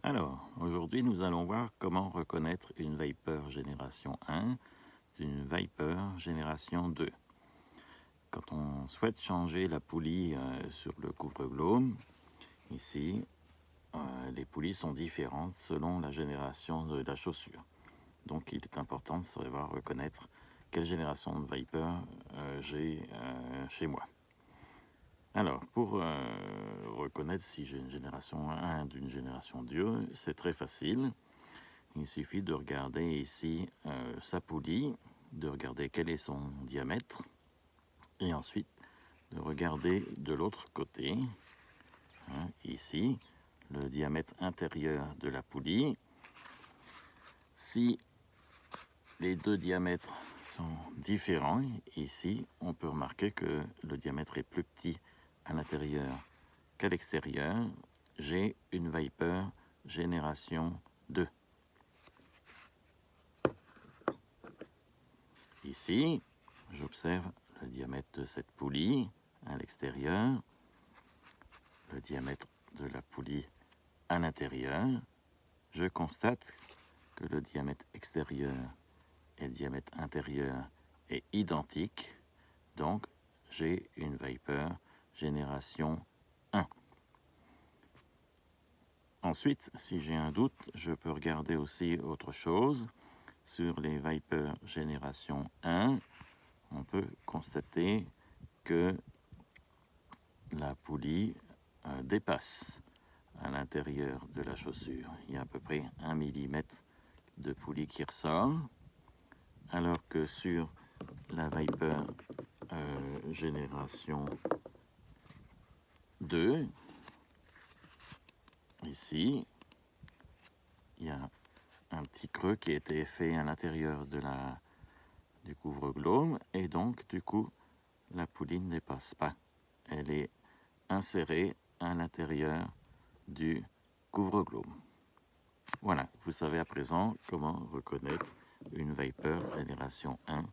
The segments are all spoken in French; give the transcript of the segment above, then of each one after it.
Alors, aujourd'hui, nous allons voir comment reconnaître une Viper génération 1 d'une Viper génération 2. Quand on souhaite changer la poulie sur le couvre-globe, ici, les poulies sont différentes selon la génération de la chaussure. Donc, il est important de savoir reconnaître quelle génération de Viper j'ai chez moi. Alors, pour reconnaître si j'ai une génération 1 d'une génération 2, c'est très facile. Il suffit de regarder ici sa poulie, de regarder quel est son diamètre, et ensuite de regarder de l'autre côté, ici, le diamètre intérieur de la poulie. Si les deux diamètres sont différents, ici, on peut remarquer que le diamètre est plus petit à l'intérieur qu'à l'extérieur. J'ai une Viper génération 2. Ici, j'observe le diamètre de cette poulie à l'extérieur, le diamètre de la poulie à l'intérieur. Je constate que le diamètre extérieur et le diamètre intérieur est identique. Donc, j'ai une Viper génération 1. Ensuite, si j'ai un doute, je peux regarder aussi autre chose. Sur les Viper génération 1, on peut constater que la poulie dépasse à l'intérieur de la chaussure. Il y a à peu près 1 mm de poulie qui ressort, alors que sur la Viper génération 2, ici, il y a un petit creux qui a été fait à l'intérieur du couvre-globe, et donc, du coup, la poulie ne dépasse pas. Elle est insérée à l'intérieur du couvre-globe. Voilà, vous savez à présent comment reconnaître une Viper génération 1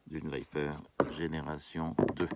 d'une Viper génération 2.